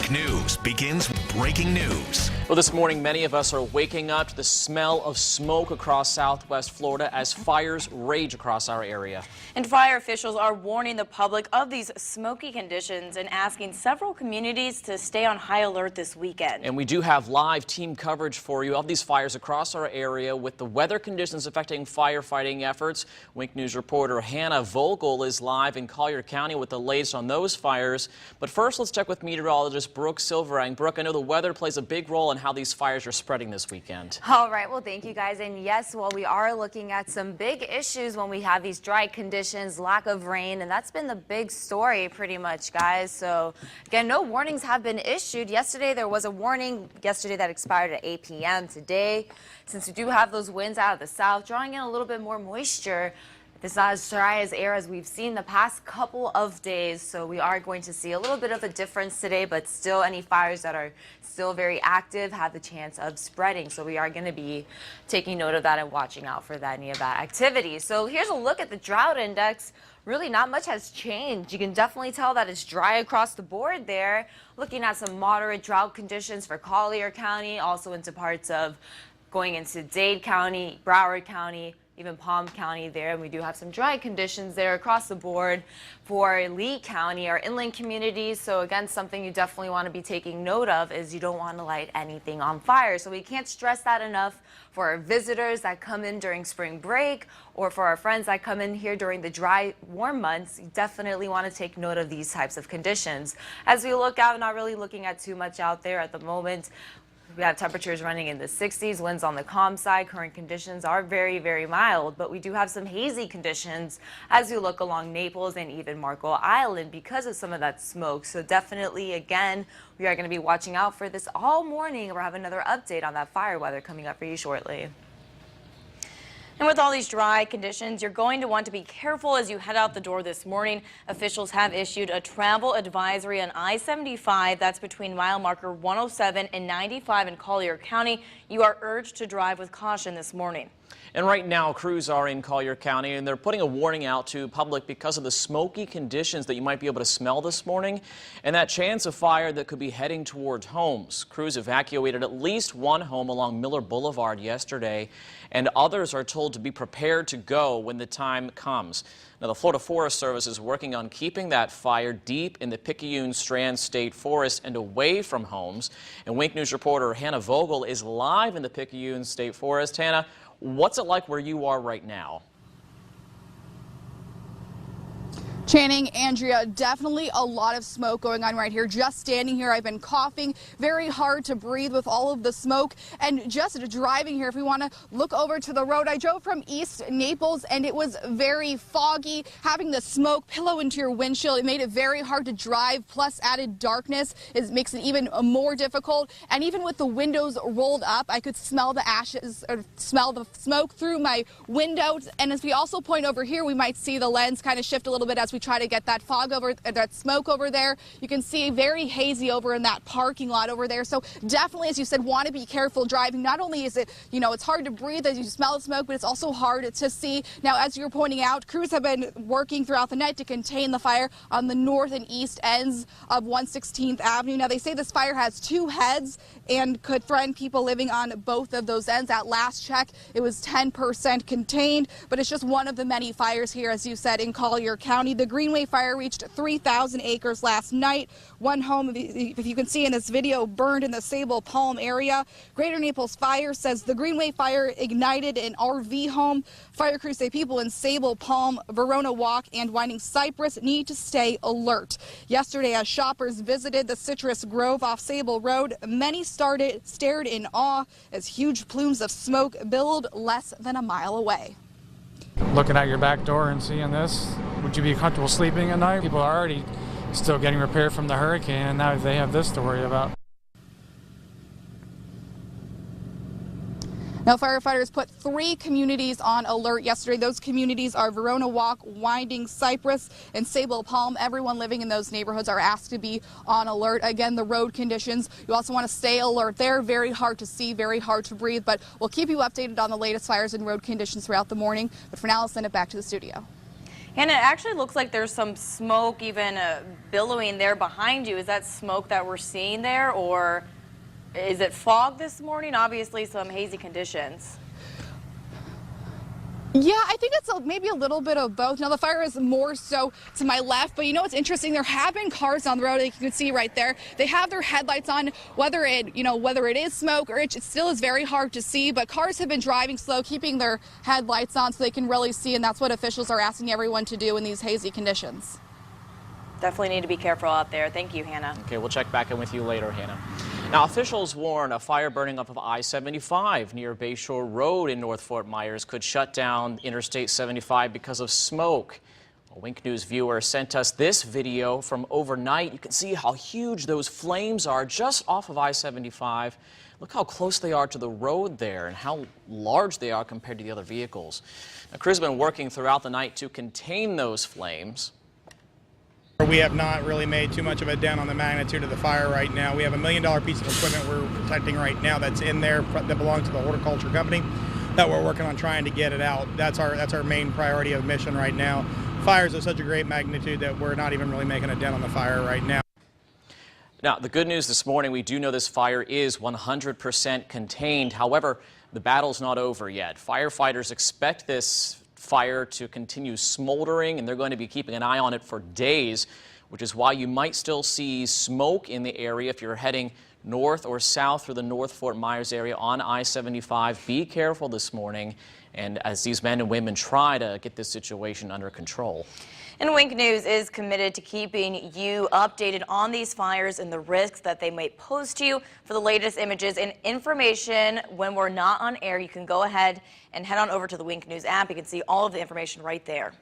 Wink News begins breaking news. Well, this morning, many of us are waking up to the smell of smoke across southwest Florida as fires rage across our area. And fire officials are warning the public of these smoky conditions and asking several communities to stay on high alert this weekend. And we do have live team coverage for you of these fires across our area with the weather conditions affecting firefighting efforts. Wink News reporter Hannah Vogel is live in Collier County with the latest on those fires. But first, let's check with meteorologist Brooke Silverang. Brooke, I know the weather plays a big role in how these fires are spreading this weekend. All right, well, thank you guys. And yes, well, we are looking at some big issues when we have these dry conditions, lack of rain, and that's been the big story pretty much, guys. So again, no warnings have been issued. Yesterday, there was a warning that expired at 8 p.m. Today, since we do have those winds out of the south, drawing in a little bit more moisture, it's not as dry as air as we've seen the past couple of days, so we are going to see a little bit of a difference today, but still any fires that are still very active have the chance of spreading. So we are going to be taking note of that and watching out for any of that activity. So here's a look at the drought index. Really not much has changed. You can definitely tell that it's dry across the board there. Looking at some moderate drought conditions for Collier County, also into parts of going into Dade County, Broward County, even Palm County there, and we do have some dry conditions there across the board for Lee County, our inland communities. So again, something you definitely want to be taking note of is you don't want to light anything on fire. So we can't stress that enough for our visitors that come in during spring break or for our friends that come in here during the dry, warm months. You definitely want to take note of these types of conditions. As we look out, not really looking at too much out there at the moment. We have temperatures running in the 60s, winds on the calm side. Current conditions are very, very mild, but we do have some hazy conditions as we look along Naples and even Marco Island because of some of that smoke. So definitely, again, we are going to be watching out for this all morning. We'll have another update on that fire weather coming up for you shortly. And with all these dry conditions, you're going to want to be careful as you head out the door this morning. Officials have issued a travel advisory on I75. That's between mile marker 107 and 95 in Collier County. You are urged to drive with caution this morning. And right now, crews are in Collier County, and they're putting a warning out to public because of the smoky conditions that you might be able to smell this morning and that chance of fire that could be heading towards homes. Crews evacuated at least one home along Miller Boulevard yesterday, and others are told to be prepared to go when the time comes. Now, the Florida Forest Service is working on keeping that fire deep in the Picayune-Strand State Forest and away from homes. And Wink News reporter Hannah Vogel is live in the Picayune State Forest. Hannah, what's it like where you are right now? Channing, Andrea, definitely a lot of smoke going on right here. Just standing here, I've been coughing, very hard to breathe with all of the smoke. And just driving here, if we want to look over to the road, I drove from East Naples and it was very foggy. Having the smoke pillow into your windshield, it made it very hard to drive. Plus added darkness makes it even more difficult. And even with the windows rolled up, I could smell the ashes or smell the smoke through my windows. And as we also point over here, we might see the lens kind of shift a little bit as we try to get that fog over, that smoke over there. You can see very hazy over in that parking lot over there. So definitely, as you said, want to be careful driving. Not only is it, it's hard to breathe as you smell the smoke, but it's also hard to see. Now, as you're pointing out, crews have been working throughout the night to contain the fire on the north and east ends of 116th Avenue. Now, they say this fire has two heads and could threaten people living on both of those ends. At last check, it was 10% contained, but it's just one of the many fires here, as you said, in Collier County. The Greenway fire reached 3,000 acres last night. One home, if you can see in this video, burned in the Sable Palm area. Greater Naples Fire says the Greenway fire ignited an RV home. Fire crews say people in Sable Palm, Verona Walk, and Winding Cypress need to stay alert. Yesterday, as shoppers visited the Citrus Grove off Sable Road, many stared in awe as huge plumes of smoke billowed less than a mile away. Looking at your back door and seeing this, would you be comfortable sleeping at night? People are already still getting repaired from the hurricane, and now they have this to worry about. Now, firefighters put 3 communities on alert yesterday. Those communities are Verona Walk, Winding Cypress, and Sable Palm. Everyone living in those neighborhoods are asked to be on alert. Again, the road conditions, you also want to stay alert. They're very hard to see, very hard to breathe, but we'll keep you updated on the latest fires and road conditions throughout the morning. But for now, I'll send it back to the studio. And it actually looks like there's some smoke even billowing there behind you. Is that smoke that we're seeing there, or is it fog this morning? Obviously some hazy conditions. Yeah, I think it's maybe a little bit of both. Now, the fire is more so to my left, but you know what's interesting? There have been cars on the road, like you can see right there. They have their headlights on, whether it is smoke or it still is very hard to see, but cars have been driving slow, keeping their headlights on so they can really see, and that's what officials are asking everyone to do in these hazy conditions. Definitely need to be careful out there. Thank you, Hannah. Okay, we'll check back in with you later, Hannah. Now, officials warn a fire burning up of I-75 near Bayshore Road in North Fort Myers could shut down Interstate 75 because of smoke. A Wink News viewer sent us this video from overnight. You can see how huge those flames are just off of I-75. Look how close they are to the road there and how large they are compared to the other vehicles. Now, crews have been working throughout the night to contain those flames. We have not really made too much of a dent on the magnitude of the fire right now. We have $1 million piece of equipment we're protecting right now that's in there that belongs to the horticulture company that we're working on trying to get it out. That's our main priority of mission right now. Fires of such a great magnitude that we're not even really making a dent on the fire right now. Now, the good news this morning, we do know this fire is 100% contained. However, the battle's not over yet. Firefighters expect this fire to continue smoldering, and they're going to be keeping an eye on it for days, which is why you might still see smoke in the area if you're heading north or south through the North Fort Myers area on I-75. Be careful this morning, and as these men and women try to get this situation under control. And Wink News is committed to keeping you updated on these fires and the risks that they might pose to you. For the latest images and information when we're not on air, you can go ahead and head on over to the Wink News app. You can see all of the information right there.